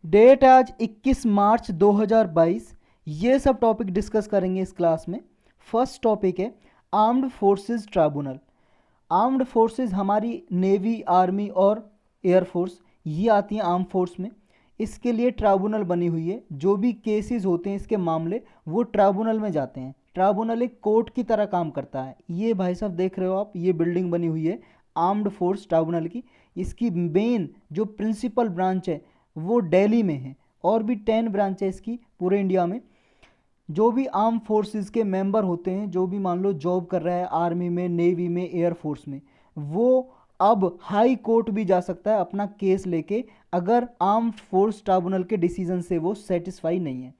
Date आज 21 मार्च 2022। ये सब टॉपिक डिस्कस करेंगे इस क्लास में। फर्स्ट टॉपिक है armed forces tribunal. Armed forces हमारी नेवी, आर्मी और एयरफोर्स ये आती हैं आर्म फोर्स में। इसके लिए ट्राइब्यूनल बनी हुई है। जो भी केसेस होते हैं इसके मामले वो ट्राइब्यूनल में जाते हैं। ट्राइब्यूनल एक कोर्ट की तरह काम करता है। ये भाई साहब देख रहे हो आप, ये बिल्डिंग बनी हुई है आर्म्ड फोर्स ट्राइब्यूनल की। इसकी मेन जो प्रिंसिपल ब्रांच है वो दिल्ली में है, और भी 10 ब्रांच है इसकी पूरे इंडिया में। जो भी आर्म फोर्सेस के मेंबर होते हैं, जो भी मान लो जॉब कर रहा है आर्मी में, नेवी में, एयरफोर्स में, वो अब हाई कोर्ट भी जा सकता है अपना केस लेके, अगर आर्म फोर्स ट्राइब्यूनल के डिसीजन से वो सेटिस्फाई नहीं है।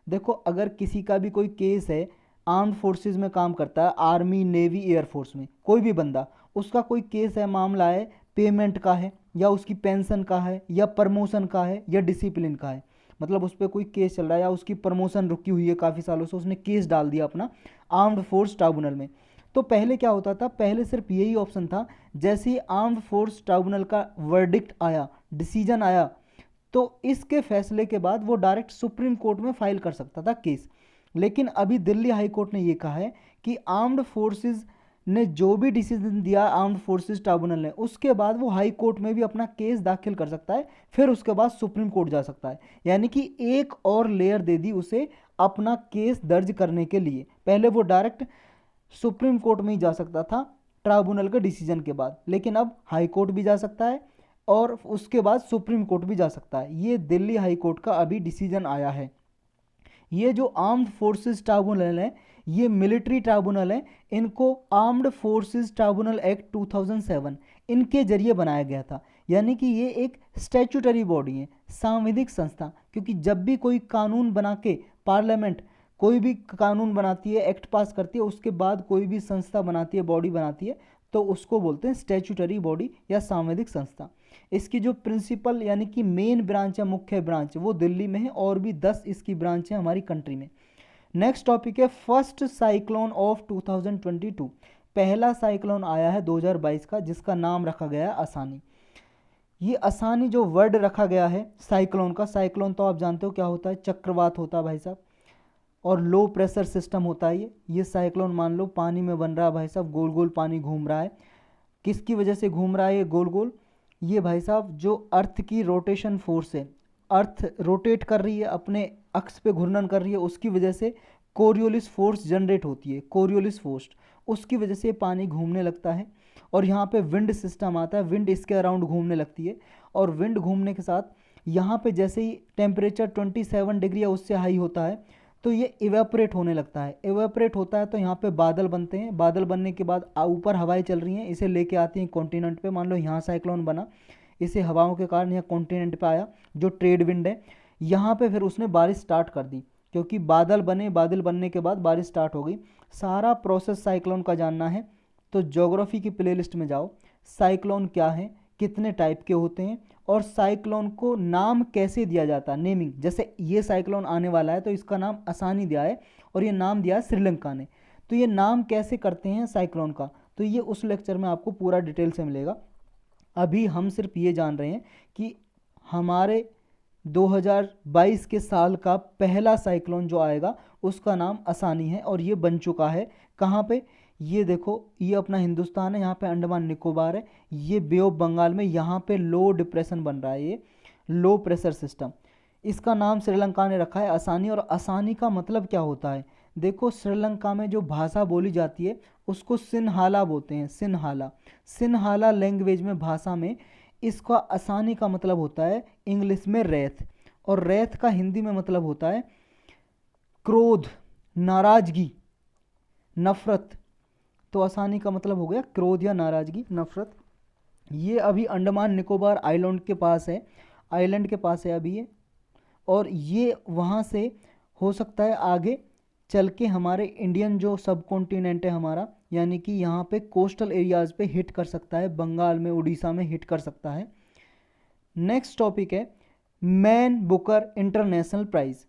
देखो, अगर किसी का भी कोई केस है, आर्म्ड फोर्सेस में काम करता है, आर्मी, नेवी, एयरफोर्स में कोई भी बंदा, उसका कोई केस है, मामला है, पेमेंट का है या उसकी पेंशन का है या प्रमोशन का है या डिसिप्लिन का है, मतलब उस पर कोई केस चल रहा है या उसकी प्रमोशन रुकी हुई है काफ़ी सालों से, उसने केस डाल दिया अपना आर्म्ड फोर्स ट्राइब्यूनल में। तो पहले क्या होता था, पहले सिर्फ यही ऑप्शन था, जैसे ही आर्म्ड फोर्स ट्राइब्यूनल का वर्डिक्ट आया, डिसीजन आया, तो इसके फैसले के बाद वो डायरेक्ट सुप्रीम कोर्ट में फाइल कर सकता था केस। लेकिन अभी दिल्ली हाई कोर्ट ने ये कहा है कि आर्म्ड फोर्सेस ने जो भी डिसीजन दिया आर्म्ड फोर्सेस ट्राइब्यूनल ने, उसके बाद वो हाई कोर्ट में भी अपना केस दाखिल कर सकता है, फिर उसके बाद सुप्रीम कोर्ट जा सकता है। यानी कि एक और लेयर दे दी उसे अपना केस दर्ज करने के लिए। पहले वो डायरेक्ट सुप्रीम कोर्ट में ही जा सकता था ट्राइब्यूनल के डिसीजन के बाद, लेकिन अब हाई कोर्ट भी जा सकता है और उसके बाद सुप्रीम कोर्ट भी जा सकता है। ये दिल्ली हाई कोर्ट का अभी डिसीजन आया है। ये जो आर्म्ड फोर्सेस ट्राइब्यूनल है, ये मिलिट्री ट्राइब्यूनल है। इनको आर्म्ड फोर्सेस ट्राइब्यूनल एक्ट 2007 इनके जरिए बनाया गया था। यानी कि ये एक स्टैट्यूटरी बॉडी है, सांविधिक संस्था। क्योंकि जब भी कोई कानून बना के पार्लियामेंट कोई भी कानून बनाती है, एक्ट पास करती है, उसके बाद कोई भी संस्था बनाती है, बॉडी बनाती है, तो उसको बोलते हैं स्टैट्यूटरी बॉडी या सांविधिक संस्था। इसकी जो प्रिंसिपल यानी कि मेन ब्रांच है, मुख्य ब्रांच, वो दिल्ली में है, और भी 10 इसकी ब्रांच है हमारी कंट्री में। नेक्स्ट टॉपिक है फर्स्ट साइक्लोन ऑफ 2022। पहला साइक्लोन आया है 2022 का, जिसका नाम रखा गया है आसानी। ये आसानी जो वर्ड रखा गया है साइक्लोन का, साइक्लोन तो आप जानते हो क्या होता है, चक्रवात होता है भाई साहब, और लो प्रेशर सिस्टम होता है ये साइक्लोन मान लो पानी में बन रहा है भाई साहब, गोल गोल पानी घूम रहा है। किसकी वजह से घूम रहा है ये गोल गोल? ये भाई साहब जो अर्थ की रोटेशन फोर्स है, अर्थ रोटेट कर रही है, अपने अक्ष पे घूर्णन कर रही है, उसकी वजह से कोरियोलिस फोर्स जनरेट होती है, कोरियोलिस फोर्स, उसकी वजह से पानी घूमने लगता है। और यहाँ पे विंड सिस्टम आता है, विंड इसके अराउंड घूमने लगती है, और विंड घूमने के साथ यहाँ पे जैसे ही टेम्परेचर 27 डिग्री या उससे हाई होता है, तो ये इवेपोरेट होने लगता है। इवेपोरेट होता है तो यहाँ पे बादल बनते हैं, बादल बनने के बाद ऊपर हवाएं चल रही हैं, इसे लेके आती हैं कॉन्टिनेंट पे। मान लो यहाँ साइक्लोन बना, इसे हवाओं के कारण यहाँ कॉन्टिनेंट पे आया, जो ट्रेड विंड है, यहाँ पे फिर उसने बारिश स्टार्ट कर दी, क्योंकि बादल बने, बादल बनने के बाद बारिश स्टार्ट हो गई। सारा प्रोसेस साइक्लोन का जानना है तो ज्योग्राफी की प्लेलिस्ट में जाओ, साइक्लोन क्या है, कितने टाइप के होते हैं, और साइक्लोन को नाम कैसे दिया जाता है, नेमिंग। जैसे ये साइक्लोन आने वाला है तो इसका नाम आसानी दिया है, और ये नाम दिया है श्रीलंका ने, तो ये नाम कैसे करते हैं साइक्लोन का, तो ये उस लेक्चर में आपको पूरा डिटेल से मिलेगा। अभी हम सिर्फ ये जान रहे हैं कि हमारे 2022 के साल का पहला साइक्लोन जो आएगा उसका नाम आसानी है, और ये बन चुका है। कहाँ पे? ये देखो, ये अपना हिंदुस्तान है, यहाँ पे अंडमान निकोबार है, ये बे ऑफ बंगाल में यहाँ पे लो डिप्रेशन बन रहा है, ये लो प्रेशर सिस्टम। इसका नाम श्रीलंका ने रखा है आसानी। और आसानी का मतलब क्या होता है? देखो, श्रीलंका में जो भाषा बोली जाती है उसको सिन्हाला बोलते हैं, सिन्हाला। सिन्हाला लैंग्वेज में, भाषा में, इसका आसानी का मतलब होता है इंग्लिश में रेत, और रेत का हिंदी में मतलब होता है क्रोध, नाराजगी, नफरत। तो आसानी का मतलब हो गया क्रोध या नाराजगी, नफरत। ये अभी अंडमान निकोबार आइलैंड के पास है, आइलैंड के पास है अभी ये, और ये वहाँ से हो सकता है आगे चल के हमारे इंडियन जो सब कॉन्टिनेंट है हमारा, यानी कि यहाँ पे कोस्टल एरियाज़ पे हिट कर सकता है, बंगाल में, उड़ीसा में हिट कर सकता है। नेक्स्ट टॉपिक है मैन बुकर इंटरनेशनल प्राइज़।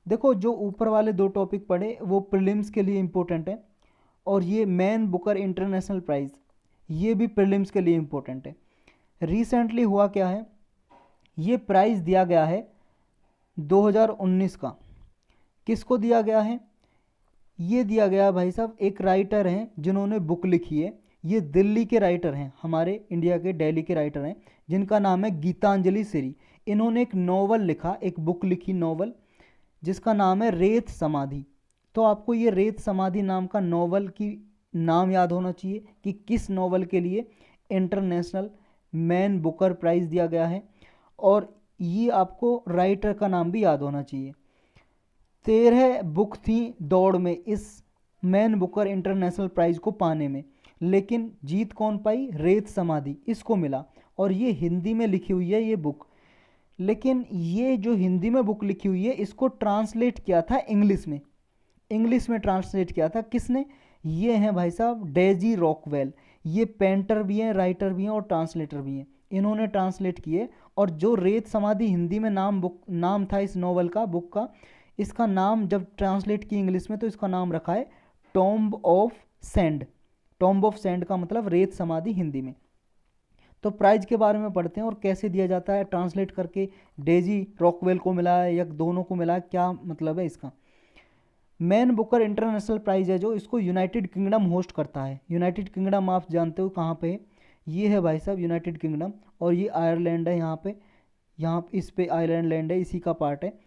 देखो, जो ऊपर वाले दो टॉपिक पढ़े वो प्रीलिम्स के लिए इम्पोर्टेंट है, और ये मैन बुकर इंटरनेशनल प्राइज़ ये भी प्रीलिम्स के लिए इम्पोर्टेंट है। रिसेंटली हुआ क्या है, ये प्राइज़ दिया गया है 2019 का। किसको दिया गया है? ये दिया गया भाई साहब, एक राइटर हैं जिन्होंने बुक लिखी है। ये दिल्ली के राइटर हैं, हमारे इंडिया के दिल्ली के राइटर हैं, जिनका नाम है गीतांजलि श्री। इन्होंने एक नॉवल लिखा, एक बुक लिखी नॉवल, जिसका नाम है रेत समाधि। तो आपको ये रेत समाधि नाम का नॉवल की नाम याद होना चाहिए कि किस नॉवल के लिए इंटरनेशनल मैन बुकर प्राइज़ दिया गया है, और ये आपको राइटर का नाम भी याद होना चाहिए। 13 बुक थी दौड़ में इस मैन बुकर इंटरनेशनल प्राइज़ को पाने में, लेकिन जीत कौन पाई? रेत समाधि, इसको मिला। और ये हिंदी में लिखी हुई है ये बुक। लेकिन ये जो हिंदी में बुक लिखी हुई है, इसको ट्रांसलेट किया था इंग्लिश में। इंग्लिश में ट्रांसलेट किया था किसने? ये हैं भाई साहब डेजी रॉकवेल। ये पेंटर भी हैं, राइटर भी हैं और ट्रांसलेटर भी हैं। इन्होंने ट्रांसलेट किए। और जो रेत समाधि हिंदी में नाम था इस नॉवल का, बुक का, इसका नाम जब ट्रांसलेट की इंग्लिश में तो इसका नाम रखा है tomb of sand. Tomb of sand का मतलब रेत समाधि हिंदी में। तो प्राइज के बारे में पढ़ते हैं और कैसे दिया जाता है, ट्रांसलेट करके डेजी रॉकवेल को मिला है या दोनों को मिला है, क्या मतलब है इसका। मैन बुकर इंटरनेशनल प्राइज़ है जो, इसको यूनाइटेड किंगडम होस्ट करता है। यूनाइटेड किंगडम आप जानते हो कहाँ पे है? ये है भाई साहब यूनाइटेड किंगडम, और ये आयरलैंड है। यहाँ इस पे आयरलैंड लैंड है, इसी का पार्ट है।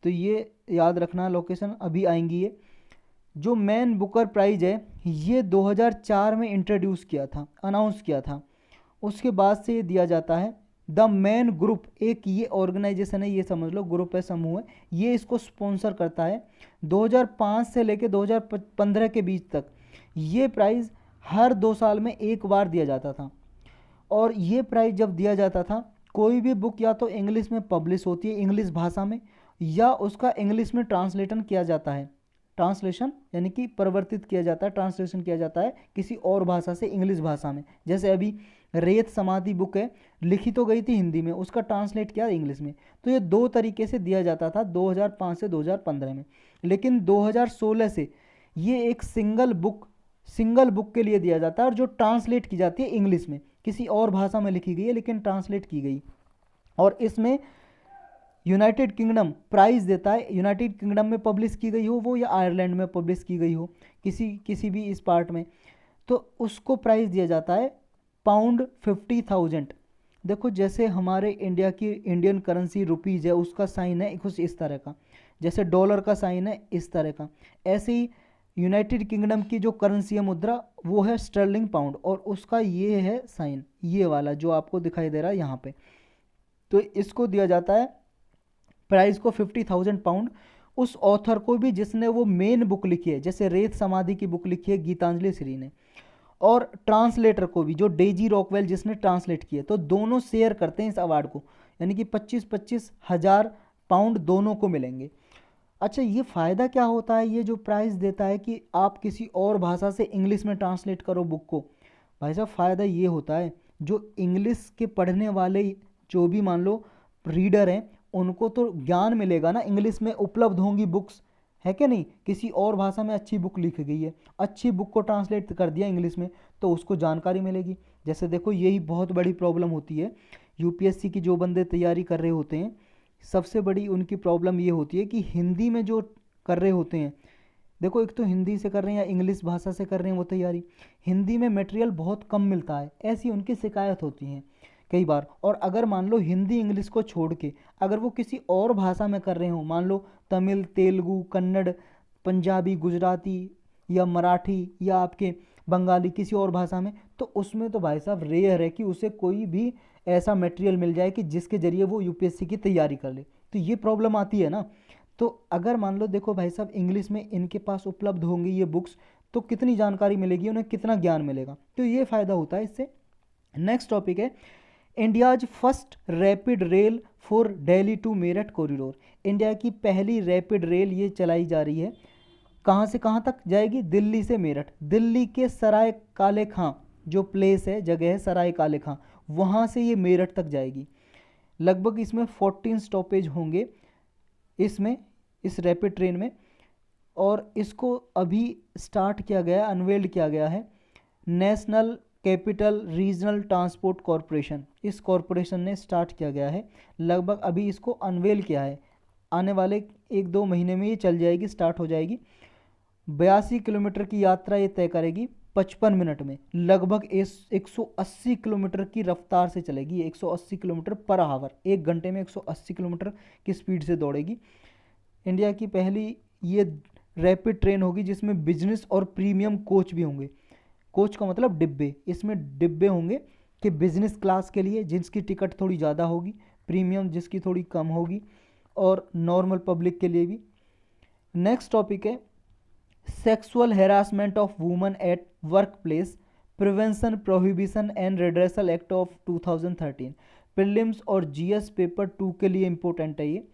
तो ये याद रखना लोकेशन, अभी आएंगी ये। जो मैन बुकर प्राइज़ है ये 2004 में इंट्रोड्यूस किया था, अनाउंस किया था। उसके बाद से ये दिया जाता है। द मैन ग्रुप, एक ये ऑर्गेनाइजेशन है, ये समझ लो, ग्रुप है, समूह है, ये इसको स्पॉन्सर करता है। 2005 से लेकर 2015 के बीच तक ये प्राइज़ हर 2 साल में एक बार दिया जाता था। और ये प्राइज़ जब दिया जाता था, कोई भी बुक या तो इंग्लिश में पब्लिश होती है इंग्लिश भाषा में, या उसका इंग्लिश में ट्रांसलेशन किया जाता है। ट्रांसलेशन यानी कि परिवर्तित किया जाता है, ट्रांसलेशन किया जाता है किसी और भाषा से इंग्लिश भाषा में। जैसे अभी रेत समाधि बुक है, लिखी तो गई थी हिंदी में, उसका ट्रांसलेट किया इंग्लिश में। तो ये 2 तरीके से दिया जाता था 2005 से 2015 में। लेकिन 2016 से ये एक सिंगल बुक के लिए दिया जाता है, और जो ट्रांसलेट की जाती है इंग्लिश में, किसी और भाषा में लिखी गई है लेकिन ट्रांसलेट की गई। और इसमें यूनाइटेड किंगडम प्राइज़ देता है। यूनाइटेड किंगडम में पब्लिश की गई हो वो, या आयरलैंड में पब्लिश की गई हो, किसी भी इस पार्ट में, तो उसको प्राइज़ दिया जाता है पाउंड 50,000। देखो जैसे हमारे इंडिया की इंडियन करेंसी रुपीज़ है, उसका साइन है कुछ इस तरह का, जैसे डॉलर का साइन है इस तरह का, ऐसे ही यूनाइटेड किंगडम की जो करेंसी है, मुद्रा, वो है स्टर्लिंग पाउंड, और उसका ये है साइन, ये वाला जो आपको दिखाई दे रहा है यहाँ पे। तो इसको दिया जाता है प्राइस को 50,000 पाउंड उस ऑथर को भी जिसने वो मेन बुक लिखी है, जैसे रेत समाधि की बुक लिखी है गीतांजलि श्री ने, और ट्रांसलेटर को भी जो डेजी रॉकवेल जिसने ट्रांसलेट किया। तो दोनों शेयर करते हैं इस अवार्ड को, यानी कि 25-25 हज़ार पाउंड दोनों को मिलेंगे। अच्छा, ये फ़ायदा क्या होता है ये जो प्राइज़ देता है कि आप किसी और भाषा से इंग्लिश में ट्रांसलेट करो बुक को? भाई साहब फ़ायदा ये होता है, जो इंग्लिश के पढ़ने वाले जो भी मान लो रीडर हैं, उनको तो ज्ञान मिलेगा ना, इंग्लिश में उपलब्ध होंगी बुक्स, है कि नहीं। किसी और भाषा में अच्छी बुक लिखी गई है, अच्छी बुक को ट्रांसलेट कर दिया इंग्लिश में, तो उसको जानकारी मिलेगी। जैसे देखो यही बहुत बड़ी प्रॉब्लम होती है यूपीएससी की, जो बंदे तैयारी कर रहे होते हैं, सबसे बड़ी उनकी प्रॉब्लम ये होती है कि हिंदी में जो कर रहे होते हैं, देखो एक तो हिंदी से कर रहे हैं या इंग्लिश भाषा से कर रहे हैं वो तैयारी, हिंदी में मटेरियल बहुत कम मिलता है, ऐसी उनकी शिकायत होती है कई बार। और अगर मान लो हिंदी इंग्लिश को छोड़ के अगर वो किसी और भाषा में कर रहे हो, मान लो तमिल, तेलुगु, कन्नड़, पंजाबी, गुजराती या मराठी या आपके बंगाली, किसी और भाषा में, तो उसमें तो भाई साहब रेयर है कि उसे कोई भी ऐसा मटेरियल मिल जाए कि जिसके ज़रिए वो यूपीएससी की तैयारी कर ले। तो ये प्रॉब्लम आती है ना। तो अगर मान लो देखो भाई साहब इंग्लिश में इनके पास उपलब्ध होंगी ये बुक्स, तो कितनी जानकारी मिलेगी उन्हें, कितना ज्ञान मिलेगा, तो ये फ़ायदा होता है इससे। नेक्स्ट टॉपिक है India's first rapid rail for Delhi to Meerut corridor. India की पहली रैपिड रेल ये चलाई जा रही है, कहाँ से कहाँ तक जाएगी? दिल्ली से मेरठ। दिल्ली के सराय काले खां जो प्लेस है, जगह है सराय काले खां, वहाँ से ये मेरठ तक जाएगी। लगभग इसमें 14 स्टॉपेज होंगे इसमें, इस रैपिड ट्रेन में। और इसको अभी स्टार्ट किया गया, अनवेल्ड किया गया है national capital regional transport corporation, इस कॉरपोरेशन ने स्टार्ट किया गया है। लगभग अभी इसको अनवेल किया है, आने वाले 1-2 महीने में ये चल जाएगी, स्टार्ट हो जाएगी। 82 किलोमीटर की यात्रा ये तय करेगी 55 मिनट में। लगभग 180 किलोमीटर की रफ्तार से चलेगी ये, 180 किलोमीटर पर आवर, 1 घंटे में 180 किलोमीटर की स्पीड से दौड़ेगी। इंडिया की पहली ये रैपिड ट्रेन होगी जिसमें बिजनेस और प्रीमियम कोच भी होंगे। कोच का मतलब डिब्बे, इसमें डिब्बे होंगे कि बिजनेस क्लास के लिए जिसकी टिकट थोड़ी ज़्यादा होगी, प्रीमियम जिसकी थोड़ी कम होगी, और नॉर्मल पब्लिक के लिए भी। नेक्स्ट टॉपिक है sexual harassment of woman at work place, prevention prohibition and redressal act of 2013। Prelims और जीएस पेपर 2 के लिए इंपॉर्टेंट है ये।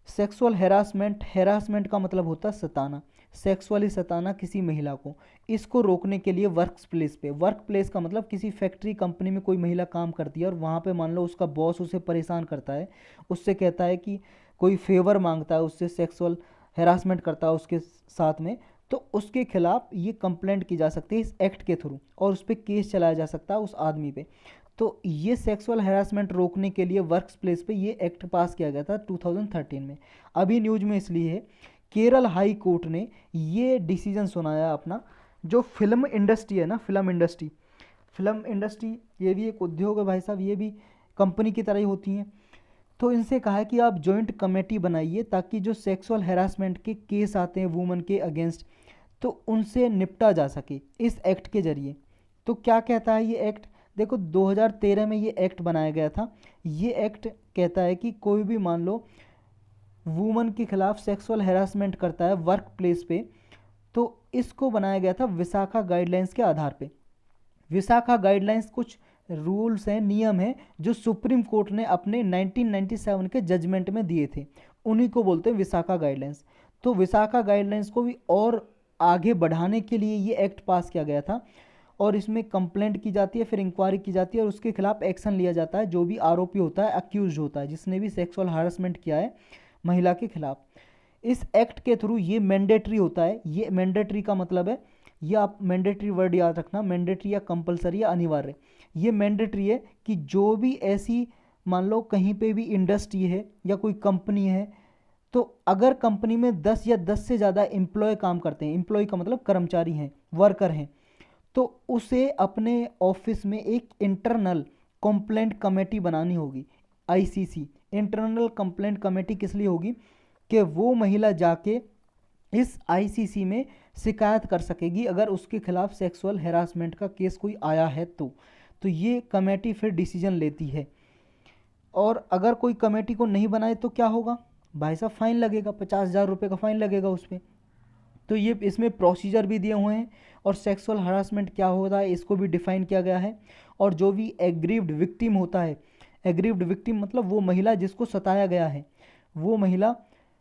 सेक्सुअल हैरासमेंट, हैरासमेंट का मतलब होता है सताना, सेक्सुअली सताना किसी महिला को। इसको रोकने के लिए वर्क प्लेस पे, वर्क प्लेस का मतलब किसी फैक्ट्री कंपनी में कोई महिला काम करती है और वहाँ पे मान लो उसका बॉस उसे परेशान करता है, उससे कहता है कि कोई फेवर मांगता है, उससे सेक्सुअल हैरासमेंट करता है उसके साथ में, तो उसके खिलाफ ये कंप्लेंट की जा सकती है इस एक्ट के थ्रू, और उस पर केस चलाया जा सकता है उस आदमी पे। तो ये सेक्सुअल हैरासमेंट रोकने के लिए वर्क प्लेस पे ये एक्ट पास किया गया था 2013 में। अभी न्यूज में इसलिए है, केरल हाई कोर्ट ने ये डिसीजन सुनाया अपना। जो फिल्म इंडस्ट्री है ना, फिल्म इंडस्ट्री ये भी एक उद्योग है भाई साहब, ये भी कंपनी की तरह ही होती हैं। तो इनसे कहा है कि आप जॉइंट कमेटी बनाइए ताकि जो सेक्सुअल हैरासमेंट के केस आते हैं वुमन के अगेंस्ट, तो उनसे निपटा जा सके इस एक्ट के जरिए। तो क्या कहता है ये एक्ट, देखो 2013 में ये एक्ट बनाया गया था। ये एक्ट कहता है कि कोई भी मान लो वुमन के खिलाफ सेक्सुअल हैरासमेंट करता है वर्क प्लेस पे, तो इसको बनाया गया था विशाखा गाइडलाइंस के आधार पे। विशाखा गाइडलाइंस कुछ रूल्स हैं, नियम हैं जो सुप्रीम कोर्ट ने अपने 1997 के जजमेंट में दिए थे, उन्हीं को बोलते हैं विशाखा गाइडलाइंस। तो विशाखा गाइडलाइंस को भी और आगे बढ़ाने के लिए ये एक्ट पास किया गया था, और इसमें कंप्लेंट की जाती है, फिर इंक्वायरी की जाती है और उसके खिलाफ एक्शन लिया जाता है। जो भी आरोपी होता है, अक्यूज होता है, जिसने भी सेक्सुअल हरासमेंट किया है महिला के खिलाफ, इस एक्ट के थ्रू ये मैंडेटरी होता है। ये मैंडेटरी का मतलब है, ये आप मैंडेटरी वर्ड याद रखना, मैंडेटरी या कंपलसरी या अनिवार्य। ये मैंडेटरी है कि जो भी ऐसी मान लो कहीं पे भी इंडस्ट्री है या कोई कंपनी है, तो अगर कंपनी में 10 या 10 से ज़्यादा एम्प्लॉय काम करते हैं, एम्प्लॉय का मतलब कर्मचारी हैं, वर्कर हैं, तो उसे अपने ऑफिस में एक इंटरनल कंप्लेंट कमेटी बनानी होगी, आईसीसी। इंटरनल कंप्लेंट कमेटी किस लिए होगी कि वो महिला जाके इस आईसीसी में शिकायत कर सकेगी अगर उसके खिलाफ सेक्सुअल हैरासमेंट का केस कोई आया है तो ये कमेटी फिर डिसीजन लेती है। और अगर कोई कमेटी को नहीं बनाए तो क्या होगा भाई साहब, फाइन लगेगा, 50,000 रुपये का फाइन लगेगा उस पर। तो ये इसमें प्रोसीजर भी दिए हुए हैं, और सेक्सुअल हरासमेंट क्या होता है इसको भी डिफाइन किया गया है। और जो भी एग्रीव्ड विक्टिम होता है, एग्रीव्ड विक्टिम मतलब वो महिला जिसको सताया गया है, वो महिला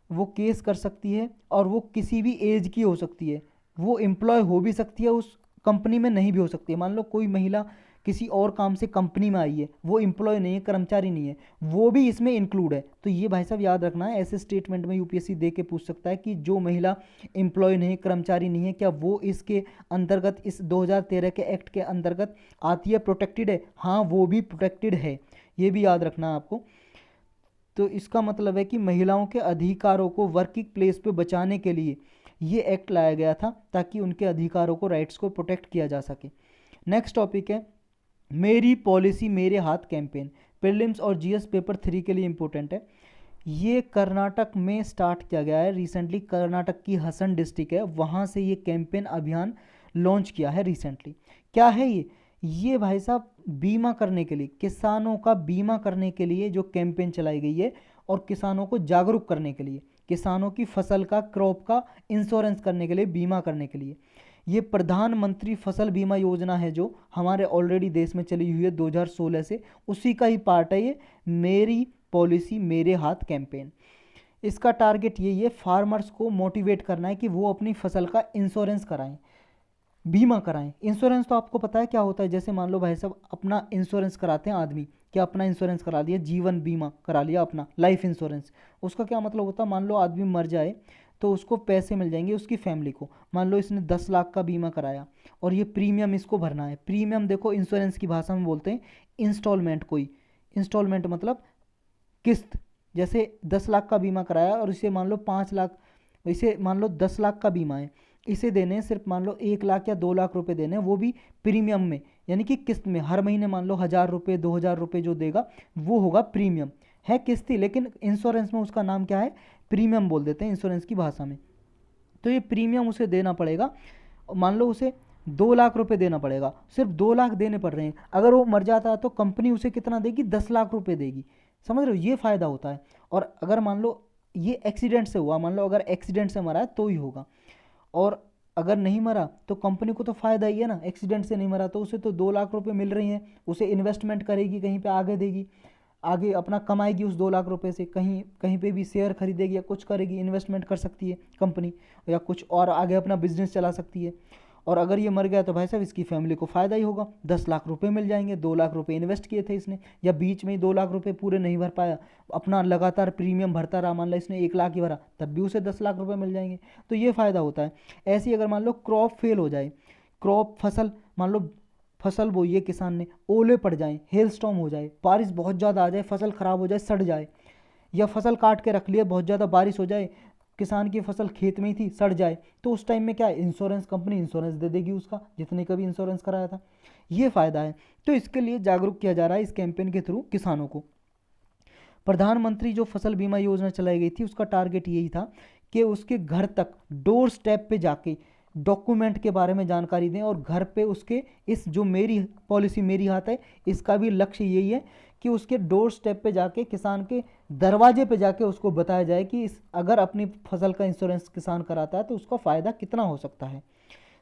वो केस कर सकती है, और वो किसी भी एज की हो सकती है, वो एम्प्लॉय हो भी सकती है, उस कंपनी में नहीं भी हो सकती है। मान लो कोई महिला किसी और काम से कंपनी में आई है, वो एम्प्लॉय नहीं है, कर्मचारी नहीं है, वो भी इसमें इंक्लूड है। तो ये भाई साहब याद रखना है, ऐसे स्टेटमेंट में यूपीएससी दे के पूछ सकता है कि जो महिला एम्प्लॉय नहीं, कर्मचारी नहीं है, क्या वो इसके अंतर्गत, इस 2013 के एक्ट के अंतर्गत आती है, प्रोटेक्टेड है? हाँ, वो भी प्रोटेक्टेड है, ये भी याद रखना है आपको। तो इसका मतलब है कि महिलाओं के अधिकारों को वर्किंग प्लेस पे बचाने के लिए ये एक्ट लाया गया था, ताकि उनके अधिकारों को, राइट्स को प्रोटेक्ट किया जा सके। नेक्स्ट टॉपिक है मेरी पॉलिसी मेरे हाथ कैंपेन। प्रीलिम्स और जीएस पेपर 3 के लिए इंपॉर्टेंट है। ये कर्नाटक में स्टार्ट किया गया है रिसेंटली, कर्नाटक की हसन डिस्ट्रिक्ट है, वहाँ से ये कैंपेन अभियान लॉन्च किया है रिसेंटली। क्या है ये भाई साहब बीमा करने के लिए, किसानों का बीमा करने के लिए जो कैंपेन चलाई गई है, और किसानों को जागरूक करने के लिए, किसानों की फसल का, क्रॉप का इंश्योरेंस करने के लिए, बीमा करने के लिए। ये प्रधानमंत्री फसल बीमा योजना है जो हमारे ऑलरेडी देश में चली हुई है 2016 से, उसी का ही पार्ट है ये मेरी पॉलिसी मेरे हाथ कैंपेन। इसका टारगेट यही है, फार्मर्स को मोटिवेट करना है कि वो अपनी फसल का इंश्योरेंस कराएं, बीमा कराएं। इंश्योरेंस तो आपको पता है क्या होता है, जैसे मान लो भाई साहब अपना इंश्योरेंस कराते हैं आदमी, क्या अपना इंश्योरेंस करा लिया, जीवन बीमा करा लिया, अपना लाइफ इंश्योरेंस। उसका क्या मतलब होता है, मान लो आदमी मर जाए तो उसको पैसे मिल जाएंगे उसकी फैमिली को। मान लो इसने 10 लाख का बीमा कराया और ये प्रीमियम इसको भरना है। प्रीमियम देखो इंश्योरेंस की भाषा में बोलते हैं इंस्टॉलमेंट। कोई इंस्टॉलमेंट मतलब किस्त। जैसे 10 लाख का बीमा कराया और इसे मान लो 5 लाख, इसे मान लो 10 लाख का बीमा है, इसे देने हैं सिर्फ मान लो 1 लाख या 2 लाख रुपए देने हैं, वो भी प्रीमियम में, यानी कि किस्त में। हर महीने मान लो 1,000 रुपये 2,000 रुपये जो देगा वो होगा प्रीमियम। है किस्ती, लेकिन इंश्योरेंस में उसका नाम क्या है, प्रीमियम बोल देते हैं इंश्योरेंस की भाषा में। तो ये प्रीमियम उसे देना पड़ेगा। मान लो उसे 2 लाख रुपए देना पड़ेगा, सिर्फ 2 लाख देने पड़ रहे हैं। अगर वो मर जाता है तो कंपनी उसे कितना देगी, 10 लाख रुपए देगी। समझ रहे हो, ये फ़ायदा होता है। और अगर मान लो ये एक्सीडेंट से हुआ, मान लो अगर एक्सीडेंट से मरा है तो ही होगा, और अगर नहीं मरा तो कंपनी को तो फ़ायदा ही है ना। एक्सीडेंट से नहीं मरा तो उसे तो 2 लाख रुपए मिल रही हैं, उसे इन्वेस्टमेंट करेगी, कहीं पे आगे देगी, आगे अपना कमाएगी उस 2 लाख रुपए से, कहीं कहीं पे भी शेयर खरीदेगी या कुछ करेगी, इन्वेस्टमेंट कर सकती है कंपनी, या कुछ और आगे अपना बिजनेस चला सकती है। और अगर ये मर गया तो भाई साहब इसकी फैमिली को फ़ायदा ही होगा, 10 लाख रुपए मिल जाएंगे। 2 लाख रुपए इन्वेस्ट किए थे इसने, या बीच में ही 2 लाख रुपए पूरे नहीं भर पाया, अपना लगातार प्रीमियम भरता रहा, मान लो इसने 1 लाख ही भरा, तब भी उसे 10 लाख रुपए मिल जाएंगे। तो ये फ़ायदा होता है। ऐसे ही अगर मान लो क्रॉप फेल हो जाए, क्रॉप फसल, मान लो फसल बोई है किसान ने, ओले पड़ जाएं, हेल स्टॉर्म हो जाए, बारिश बहुत ज़्यादा आ जाए, फसल ख़राब हो जाए, सड़ जाए, या फसल काट के रख लिया, बहुत ज़्यादा बारिश हो जाए, किसान की फसल खेत में ही थी, सड़ जाए, तो उस टाइम में क्या है, इंश्योरेंस कंपनी इंश्योरेंस दे देगी उसका, जितने का भी इंश्योरेंस कराया था। ये फ़ायदा है। तो इसके लिए जागरूक किया जा रहा है इस कैंपेन के थ्रू किसानों को। प्रधानमंत्री जो फसल बीमा योजना चलाई गई थी उसका टारगेट यही था कि उसके घर तक डोर स्टेप पे जाके डॉक्यूमेंट के बारे में जानकारी दें, और घर पे उसके इस जो मेरी पॉलिसी मेरी हाथ है, इसका भी लक्ष्य यही है कि उसके डोर स्टेप पे जाके, किसान के दरवाजे पे जाके उसको बताया जाए कि इस अगर अपनी फसल का इंश्योरेंस किसान कराता है तो उसका फ़ायदा कितना हो सकता है।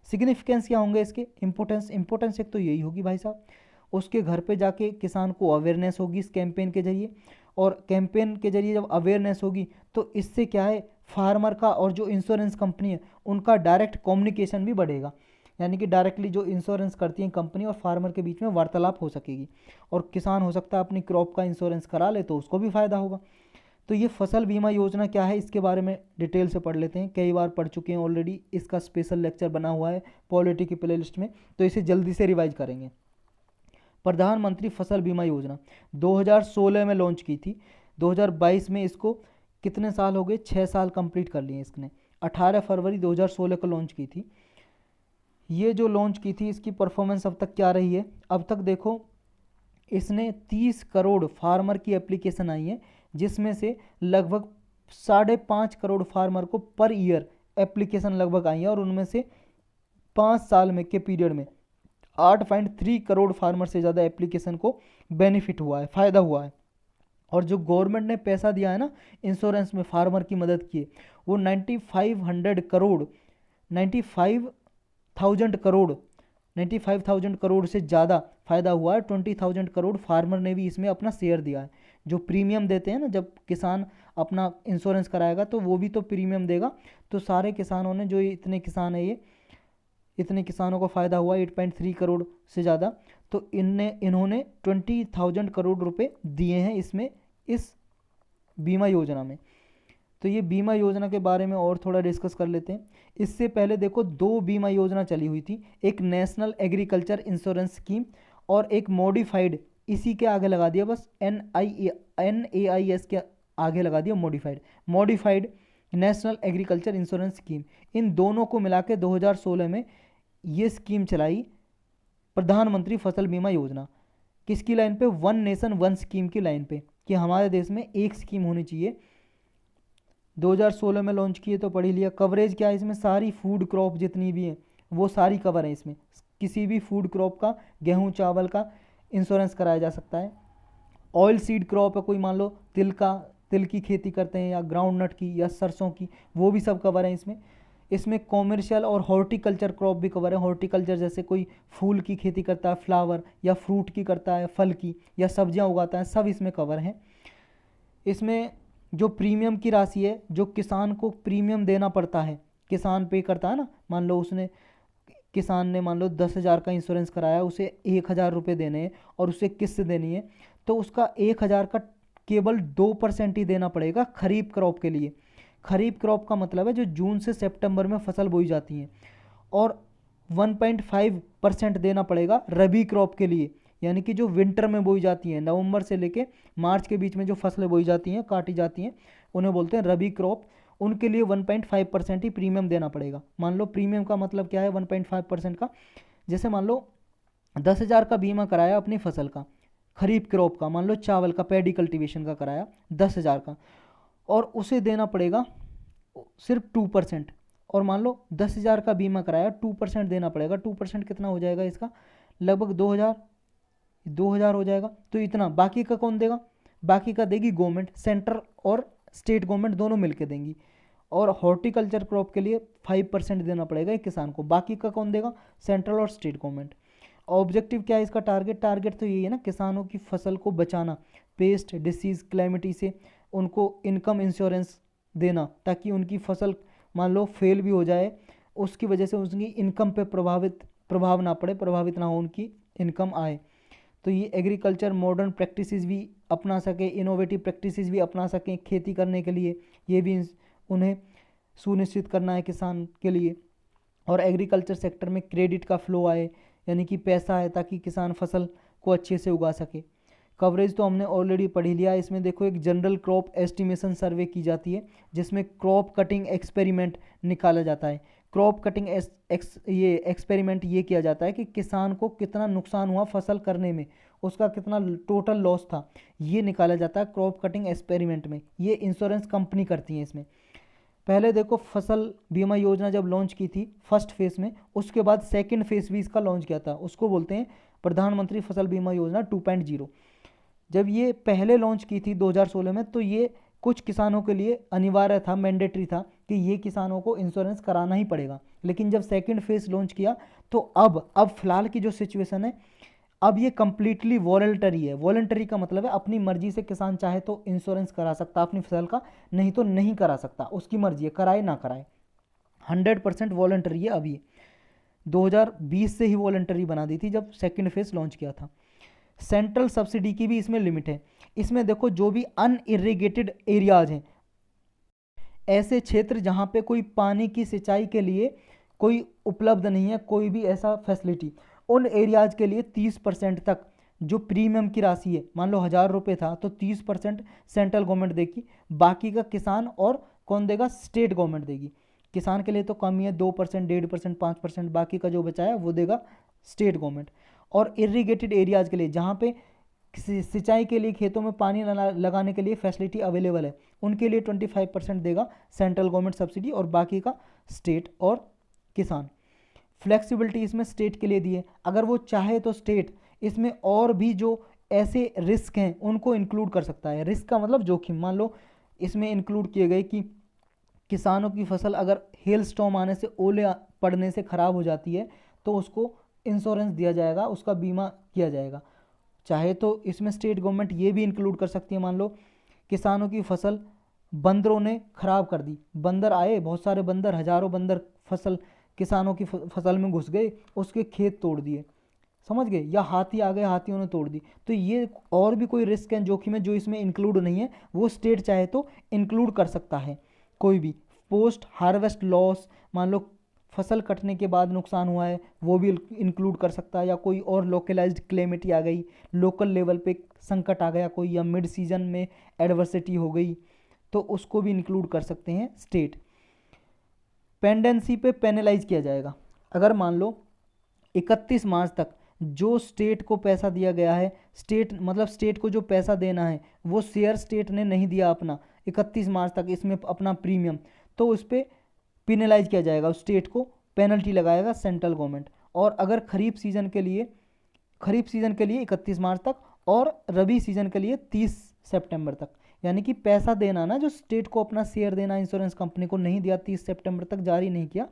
सिग्निफिकेंस क्या होंगे इसके, इंपॉर्टेंस एक तो यही होगी भाई साहब, उसके घर पे जाके किसान को अवेयरनेस होगी इस कैंपेन के जरिए, और कैंपेन के जरिए जब अवेयरनेस होगी तो इससे क्या है, फार्मर का और जो इंश्योरेंस कंपनी है उनका डायरेक्ट कम्युनिकेशन भी बढ़ेगा, यानी कि डायरेक्टली जो इंश्योरेंस करती है कंपनी और फार्मर के बीच में वार्तालाप हो सकेगी, और किसान हो सकता है अपनी क्रॉप का इंश्योरेंस करा ले तो उसको भी फ़ायदा होगा। तो ये फसल बीमा योजना क्या है, इसके बारे में डिटेल से पढ़ लेते हैं। कई बार पढ़ चुके हैं ऑलरेडी, इसका स्पेशल लेक्चर बना हुआ है पॉलिटी की प्लेलिस्ट में, तो इसे जल्दी से रिवाइज करेंगे। प्रधानमंत्री फसल बीमा योजना 2016 में लॉन्च की थी, 2022 में इसको कितने साल हो गए, 6 साल कंप्लीट कर लिए इसने। 18 फरवरी 2016 को लॉन्च की थी। ये जो लॉन्च की थी इसकी परफॉर्मेंस अब तक क्या रही है, अब तक देखो इसने 30 करोड़ फार्मर की एप्लीकेशन आई है, जिसमें से लगभग 5.5 करोड़ फार्मर को पर ईयर एप्लीकेशन लगभग आई है, और उनमें से 5 साल में के पीरियड में 8.3 करोड़ फार्मर से ज़्यादा एप्लीकेशन को बेनिफिट हुआ है, फ़ायदा हुआ है। और जो गवर्नमेंट ने पैसा दिया है ना इंश्योरेंस में फार्मर की मदद की, वो 95,000 करोड़ से ज़्यादा फ़ायदा हुआ है। 20,000 करोड़ फार्मर ने भी इसमें अपना शेयर दिया है। जो प्रीमियम देते हैं ना, जब किसान अपना इंश्योरेंस कराएगा तो वो भी तो प्रीमियम देगा, तो सारे किसानों ने, जो इतने किसान है, ये इतने किसानों को फ़ायदा हुआ 8.3 करोड़ से ज़्यादा, तो इन्होंने 20,000 करोड़ रुपए दिए हैं इसमें, इस बीमा योजना में। तो ये बीमा योजना के बारे में और थोड़ा डिस्कस कर लेते हैं। इससे पहले देखो 2 बीमा योजना चली हुई थी, एक नेशनल एग्रीकल्चर इंश्योरेंस स्कीम और एक मॉडिफाइड, इसी के आगे लगा दिया बस, NAIS के आगे लगा दिया modified national agriculture insurance scheme. इन दोनों को मिला के 2016 में ये स्कीम चलाई प्रधानमंत्री फसल बीमा योजना। किसकी लाइन पे, वन नेशन वन स्कीम की लाइन पे, कि हमारे देश में एक स्कीम होनी चाहिए। 2016 में लॉन्च किए तो पढ़ ही लिया। कवरेज क्या है इसमें, सारी फूड क्रॉप जितनी भी हैं वो सारी कवर है इसमें, किसी भी फूड क्रॉप का, गेहूं चावल का इंश्योरेंस कराया जा सकता है। ऑयल सीड क्रॉप है, कोई मान लो तिल की खेती करते हैं, या ग्राउंड नट की, या सरसों की, वो भी सब कवर है इसमें। इसमें कॉमर्शियल और हॉर्टिकल्चर क्रॉप भी कवर है। हॉर्टिकल्चर जैसे कोई फूल की खेती करता है, फ्लावर या फ्रूट की करता है, फल की या सब्जियां उगाता है, सब इसमें कवर हैं। इसमें जो प्रीमियम की राशि है, जो किसान को प्रीमियम देना पड़ता है, किसान पे करता है ना, मान लो किसान ने मान लो 10,000 का इंश्योरेंस कराया, उसे 1,000 रुपये देने हैं और उसे किस्त देनी है, तो उसका 1,000 का केवल 2% ही देना पड़ेगा खरीफ क्रॉप के लिए। खरीफ क्रॉप का मतलब है जो जून से सितंबर में फसल बोई जाती हैं, और 1.5% देना पड़ेगा रबी क्रॉप के लिए, यानी कि जो विंटर में बोई जाती हैं, नवंबर से लेके मार्च के बीच में जो फसलें बोई जाती हैं, काटी जाती हैं, उन्हें बोलते हैं रबी क्रॉप। उनके लिए 1.5% ही प्रीमियम देना पड़ेगा। मान लो प्रीमियम का मतलब क्या है 1.5% का, जैसे मान लो 10,000 का बीमा कराया अपनी फसल का, खरीफ क्रॉप का, मान लो चावल का पैडी कल्टीवेशन का कराया 10,000 का, और उसे देना पड़ेगा सिर्फ 2%। और मान लो 10,000 का बीमा कराया, 2% देना पड़ेगा। 2% कितना हो जाएगा इसका, लगभग 2,000 हो जाएगा। तो इतना बाकी का कौन देगा, बाकी का देगी गवर्नमेंट, सेंट्रल और स्टेट गवर्नमेंट दोनों मिलकर देंगी। और हॉर्टिकल्चर क्रॉप के लिए 5% देना पड़ेगा एक किसान को, बाकी का कौन देगा, सेंट्रल और स्टेट गवर्नमेंट। ऑब्जेक्टिव क्या है इसका, टारगेट तो यही है ना, किसानों की फसल को बचाना पेस्ट डिसीज क्लैमिटी से, उनको इनकम इंश्योरेंस देना, ताकि उनकी फसल मान लो फेल भी हो जाए, उसकी वजह से उसकी इनकम पे प्रभावित ना हो, उनकी इनकम आए। तो ये एग्रीकल्चर मॉडर्न प्रैक्टिसेस भी अपना सके, इनोवेटिव प्रैक्टिसेस भी अपना सकें खेती करने के लिए, ये भी उन्हें सुनिश्चित करना है किसान के लिए। और एग्रीकल्चर सेक्टर में क्रेडिट का फ्लो आए, यानी कि पैसा है, ताकि किसान फसल को अच्छे से उगा सके। कवरेज तो हमने ऑलरेडी पढ़ लिया। इसमें देखो एक जनरल क्रॉप एस्टिमेशन सर्वे की जाती है, जिसमें क्रॉप कटिंग एक्सपेरिमेंट निकाला जाता है। क्रॉप कटिंग ये एक्सपेरिमेंट ये किया जाता है कि किसान को कितना नुकसान हुआ फसल करने में, उसका कितना टोटल लॉस था, ये निकाला जाता है क्रॉप कटिंग एक्सपेरिमेंट में। ये इंश्योरेंस कंपनी करती है इसमें। पहले देखो फसल बीमा योजना जब लॉन्च की थी फर्स्ट फेज में, उसके बाद सेकंड फेज भी इसका लॉन्च किया था, उसको बोलते हैं प्रधानमंत्री फसल बीमा योजना 2.0। जब ये पहले लॉन्च की थी 2016 में, तो ये कुछ किसानों के लिए अनिवार्य था, मैंडेटरी था कि ये किसानों को इंश्योरेंस कराना ही पड़ेगा। लेकिन जब सेकंड फेज लॉन्च किया तो अब फिलहाल की जो सिचुएशन है, अब ये कंप्लीटली वॉलंटरी है। वॉलंटरी का मतलब है अपनी मर्जी से किसान चाहे तो इंश्योरेंस करा सकता अपनी फसल का, नहीं तो नहीं करा सकता, उसकी मर्जी है, कराए ना कराए। 100% वॉलंटरी है। अब ये 2020 से ही वॉलंटरी बना दी थी जब सेकंड फेज लॉन्च किया था। सेंट्रल सब्सिडी की भी इसमें लिमिट है। इसमें देखो जो भी अनइरिगेटेड एरियाज हैं, ऐसे क्षेत्र जहां पे कोई पानी की सिंचाई के लिए कोई उपलब्ध नहीं है, कोई भी ऐसा फैसिलिटी, उन एरियाज के लिए 30% तक जो प्रीमियम की राशि है, मान लो 1,000 रुपये था तो 30% सेंट्रल गवर्नमेंट देगी, बाकी का किसान और कौन देगा, स्टेट गवर्नमेंट देगी। किसान के लिए तो कम ही है, 2%, 1.5%, 5%, बाकी का जो बचा है वो देगा स्टेट गवर्नमेंट। और इरिगेटेड एरियाज के लिए जहाँ पे सिंचाई के लिए खेतों में पानी लगाने के लिए फैसिलिटी अवेलेबल है, उनके लिए 25% देगा सेंट्रल गवर्नमेंट सब्सिडी, और बाकी का स्टेट और किसान। फ्लेक्सिबिलिटी इसमें स्टेट के लिए दी है, अगर वो चाहे तो स्टेट इसमें और भी जो ऐसे रिस्क हैं उनको इंक्लूड कर सकता है। रिस्क का मतलब जोखिम, मान लो इसमें इंक्लूड किए गए कि किसानों की फसल अगर हेल स्टॉर्म आने से, ओले पड़ने से ख़राब हो जाती है, तो उसको इंश्योरेंस दिया जाएगा, उसका बीमा किया जाएगा। चाहे तो इसमें स्टेट गवर्नमेंट ये भी इंक्लूड कर सकती है, मान लो किसानों की फसल बंदरों ने ख़राब कर दी, बंदर आए, बहुत सारे बंदर, हज़ारों बंदर फसल किसानों की फसल में घुस गए, उसके खेत तोड़ दिए, समझ गए, या हाथी आ गए, हाथियों ने तोड़ दी, तो ये और भी कोई रिस्क है, जोखिम है जो इसमें इंक्लूड नहीं है, वो स्टेट चाहे तो इंक्लूड कर सकता है। कोई भी पोस्ट हार्वेस्ट लॉस, मान लो फसल कटने के बाद नुकसान हुआ है, वो भी इंक्लूड कर सकता है, या कोई और लोकलाइज्ड क्लेमिटी आ गई, लोकल लेवल पे संकट आ गया कोई, या मिड सीजन में एडवर्सिटी हो गई, तो उसको भी इंक्लूड कर सकते हैं स्टेट। पेंडेंसी पे पेनलाइज किया जाएगा। अगर मान लो 31 मार्च तक जो स्टेट को पैसा दिया गया है, स्टेट मतलब स्टेट को जो पैसा देना है वो शेयर स्टेट ने नहीं दिया अपना 31 मार्च तक इसमें अपना प्रीमियम, तो उस पर पिनलाइज किया जाएगा, उस स्टेट को पेनल्टी लगाएगा सेंट्रल गवर्नमेंट। और अगर खरीफ सीजन के लिए 31 मार्च तक, और रबी सीजन के लिए 30 सितंबर तक, यानी कि पैसा देना ना, जो स्टेट को अपना शेयर देना इंश्योरेंस कंपनी को नहीं दिया, 30 सितंबर तक जारी नहीं किया,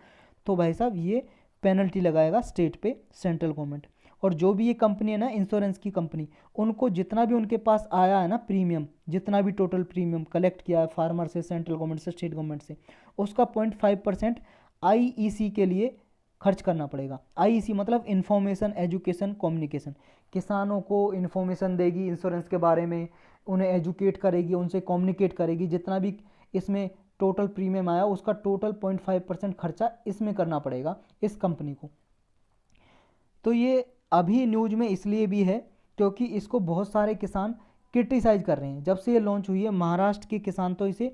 तो भाई साहब ये पेनल्टी लगाएगा स्टेट पे सेंट्रल गवर्नमेंट। और जो भी ये कंपनी है ना इंश्योरेंस की कंपनी, उनको जितना भी उनके पास आया है ना प्रीमियम, जितना भी टोटल प्रीमियम कलेक्ट किया है फार्मर से, सेंट्रल गवर्नमेंट से, स्टेट गवर्नमेंट से, उसका 0.5% आईईसी के लिए खर्च करना पड़ेगा। आईईसी मतलब इंफॉर्मेशन एजुकेशन कम्युनिकेशन, किसानों को इन्फॉर्मेशन देगी इंश्योरेंस के बारे में, उन्हें एजुकेट करेगी, उनसे कम्युनिकेट करेगी, जितना भी इसमें टोटल प्रीमियम आया उसका टोटल 0.5% खर्चा इसमें करना पड़ेगा इस कंपनी को। तो ये अभी न्यूज में इसलिए भी है क्योंकि इसको बहुत सारे किसान क्रिटिसाइज कर रहे हैं। जब से ये लॉन्च हुई है महाराष्ट्र के किसान तो इसे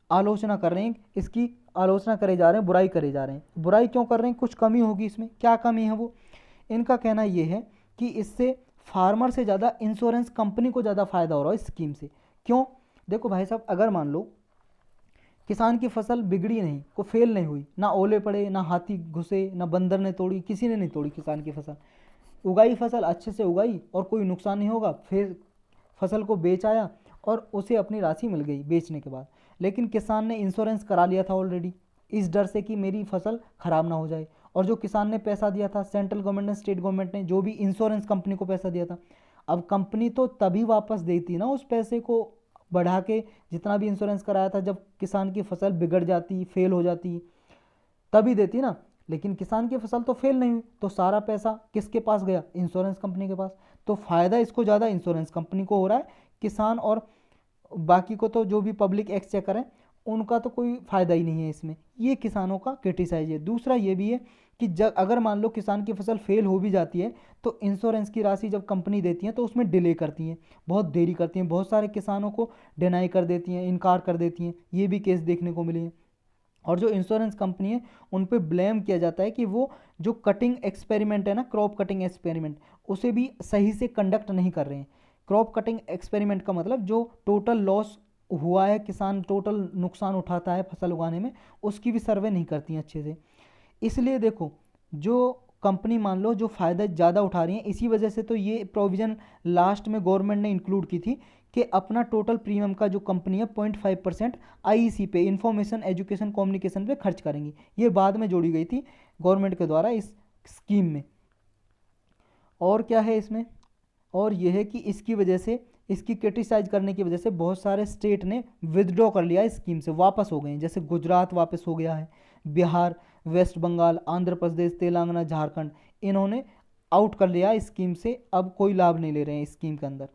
आलोचना कर रहे हैं, इसकी आलोचना करे जा रहे हैं, बुराई करे जा रहे हैं। बुराई क्यों कर रहे हैं? कुछ कमी होगी इसमें, क्या कमी है वो? इनका कहना ये है कि इससे फार्मर से ज़्यादा इंश्योरेंस कंपनी को ज़्यादा फायदा हो रहा है इस स्कीम से। क्यों? देखो भाई साहब, अगर मान लो किसान की फसल बिगड़ी नहीं, को फेल नहीं हुई, ना ओले पड़े, ना हाथी घुसे, ना बंदर ने तोड़ी, किसी ने नहीं तोड़ी किसान की फसल, उगाई फसल अच्छे से उगाई और कोई नुकसान नहीं होगा, फिर फसल को बेच आया और उसे अपनी राशि मिल गई बेचने के बाद। लेकिन किसान ने इंश्योरेंस करा लिया था ऑलरेडी, इस डर से कि मेरी फसल ख़राब ना हो जाए। और जो किसान ने पैसा दिया था, सेंट्रल गवर्नमेंट ने, स्टेट गवर्नमेंट ने, जो भी इंश्योरेंस कंपनी को पैसा दिया था, अब कंपनी तो तभी वापस देती ना उस पैसे को बढ़ा के, जितना भी इंश्योरेंस कराया था, जब किसान की फसल बिगड़ जाती, फेल हो जाती, तभी देती ना। लेकिन किसान की फसल तो फेल नहीं हुई, तो सारा पैसा किसके पास गया? इंश्योरेंस कंपनी के पास। तो फ़ायदा इसको ज़्यादा इंश्योरेंस कंपनी को हो रहा है, किसान और बाकी को तो जो भी पब्लिक एक्सचेकर है उनका तो कोई फ़ायदा ही नहीं है इसमें। ये किसानों का क्रिटिसाइज है। दूसरा ये भी है कि जब अगर मान लो किसान की फसल फेल हो भी जाती है तो इंश्योरेंस की राशि जब कंपनी देती है तो उसमें डिले करती हैं, बहुत देरी करती हैं, बहुत सारे किसानों को डिनाई कर देती हैं, इनकार कर देती हैं। ये भी केस देखने को मिले हैं। और जो इंश्योरेंस कंपनी है उन पे ब्लेम किया जाता है कि वो जो कटिंग एक्सपेरिमेंट है ना, क्रॉप कटिंग एक्सपेरिमेंट, उसे भी सही से कंडक्ट नहीं कर रहे हैं। क्रॉप कटिंग एक्सपेरिमेंट का मतलब जो टोटल लॉस हुआ है, किसान टोटल नुकसान उठाता है फसल उगाने में, उसकी भी सर्वे नहीं करती हैं अच्छे से। इसलिए देखो, जो कंपनी मान लो जो फ़ायदा ज़्यादा उठा रही है, इसी वजह से तो ये प्रोविज़न लास्ट में गवर्नमेंट ने इंक्लूड की थी कि अपना टोटल प्रीमियम का जो कंपनी है 0.5% आईईसी पे, इंफॉर्मेशन एजुकेशन कम्युनिकेशन पे खर्च करेंगी। ये बाद में जोड़ी गई थी गवर्नमेंट के द्वारा इस स्कीम में। और क्या है इसमें? और यह है कि इसकी वजह से, इसकी क्रिटिसाइज करने की वजह से बहुत सारे स्टेट ने विदड्रॉ कर लिया है स्कीम से, वापस हो गए हैं। जैसे गुजरात वापस हो गया है, बिहार, वेस्ट बंगाल, आंध्र प्रदेश, तेलंगाना, झारखंड, इन्होंने आउट कर लिया इस स्कीम से, अब कोई लाभ नहीं ले रहे हैं इस स्कीम के अंदर।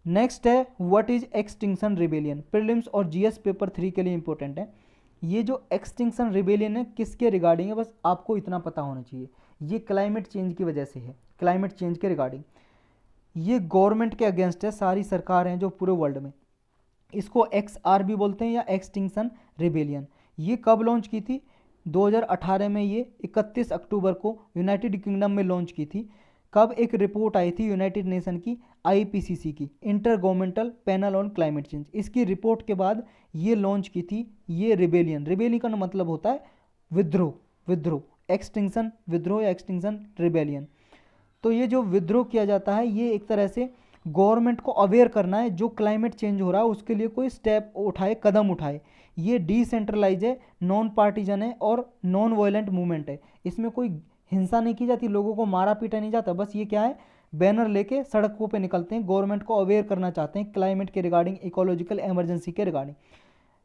नेक्स्ट है what is extinction rebellion. Prelims और जीएस पेपर 3 के लिए इंपॉर्टेंट है। ये जो एक्सटिंक्शन रिबेलियन है किसके रिगार्डिंग है, बस आपको इतना पता होना चाहिए। ये क्लाइमेट चेंज की वजह से है, क्लाइमेट चेंज के रिगार्डिंग। ये गवर्नमेंट के अगेंस्ट है, सारी सरकार हैं जो पूरे वर्ल्ड में। इसको XR भी बोलते हैं या एक्सटिंक्शन रिबेलियन। ये कब लॉन्च की थी? 2018 में, ये 31 अक्टूबर को यूनाइटेड किंगडम में लॉन्च की थी। कब? एक रिपोर्ट आई थी यूनाइटेड नेशन की, IPCC की, inter governmental panel on climate change. इसकी रिपोर्ट के बाद ये लॉन्च की थी ये रिबेलियन। रिबेलियन का मतलब होता है विद्रोह, विद्रोह, एक्सटिंक्शन विद्रोह या एक्सटिंक्शन रिबेलियन। तो ये जो विद्रोह किया जाता है, ये एक तरह से गवर्नमेंट को अवेयर करना है जो क्लाइमेट चेंज हो रहा है उसके लिए कोई स्टेप उठाए, कदम उठाए। ये डिसेंट्रलाइज है, नॉन पार्टीजन है और नॉन वायलेंट मूवमेंट है। इसमें कोई हिंसा नहीं की जाती, लोगों को मारा पीटा नहीं जाता। बस ये क्या है, बैनर लेके सड़कों पे निकलते हैं, गवर्नमेंट को अवेयर करना चाहते हैं क्लाइमेट के रिगार्डिंग, इकोलॉजिकल इमरजेंसी के रिगार्डिंग।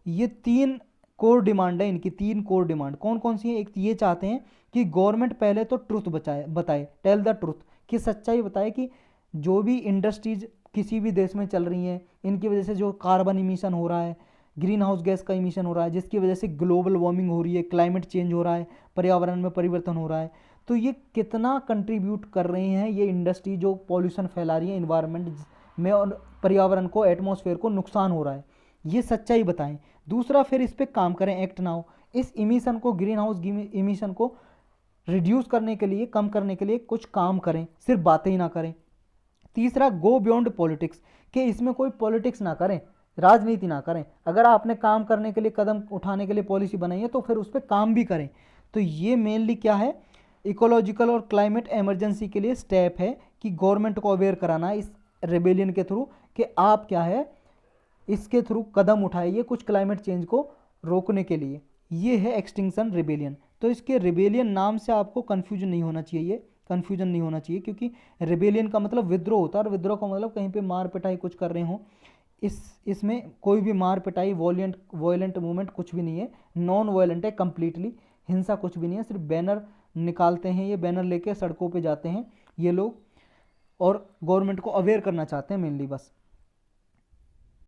ये 3 कोर डिमांड है इनकी, 3 कोर डिमांड कौन कौन सी है? एक ये चाहते हैं कि गवर्नमेंट पहले तो ट्रुथ बताए, टेल द ट्रुथ, कि सच्चाई बताए कि जो भी इंडस्ट्रीज किसी भी देश में चल रही हैं, इनकी वजह से जो कार्बन इमिशन हो रहा है, ग्रीन हाउस गैस का इमिशन हो रहा है, जिसकी वजह से ग्लोबल वार्मिंग हो रही है, क्लाइमेट चेंज हो रहा है, पर्यावरण में परिवर्तन हो रहा है, तो ये कितना कंट्रीब्यूट कर रही हैं ये इंडस्ट्री जो पॉल्यूशन फैला रही है इन्वायरमेंट में और पर्यावरण को, एटमॉस्फेयर को नुकसान हो रहा है, ये सच्चाई बताएं। दूसरा, फिर इस पर काम करें, एक्ट ना हो, इस इमिशन को, ग्रीन हाउस इमिशन को रिड्यूस करने के लिए, कम करने के लिए कुछ काम करें, सिर्फ बातें ही ना करें। तीसरा, गो बियॉन्ड पॉलिटिक्स, कि इसमें कोई पॉलिटिक्स ना करें, राजनीति ना करें। अगर आपने काम करने के लिए, कदम उठाने के लिए पॉलिसी बनाई है तो फिर उस पर काम भी करें। तो ये मेनली क्या है, इकोलॉजिकल और क्लाइमेट इमरजेंसी के लिए स्टेप है कि गवर्नमेंट को अवेयर कराना है इस रेबेलियन के थ्रू कि आप क्या है, इसके थ्रू कदम उठाइए कुछ क्लाइमेट चेंज को रोकने के लिए। ये है एक्सटिंक्शन रिबेलियन। तो इसके रिबेलियन नाम से आपको कन्फ्यूजन नहीं होना चाहिए, कन्फ्यूजन नहीं होना चाहिए, क्योंकि रिबेलियन का मतलब विद्रोह होता है और विद्रोह का मतलब कहीं पे मार पिटाई कुछ कर रहे हों। इसमें कोई भी मार पिटाई, वॉयलेंट मूवमेंट कुछ भी नहीं है, नॉन वॉयलेंट है कंप्लीटली, हिंसा कुछ भी नहीं है, सिर्फ बैनर निकालते हैं, ये बैनर लेके सड़कों पे जाते हैं ये लोग और गवर्नमेंट को अवेयर करना चाहते हैं मेनली, बस।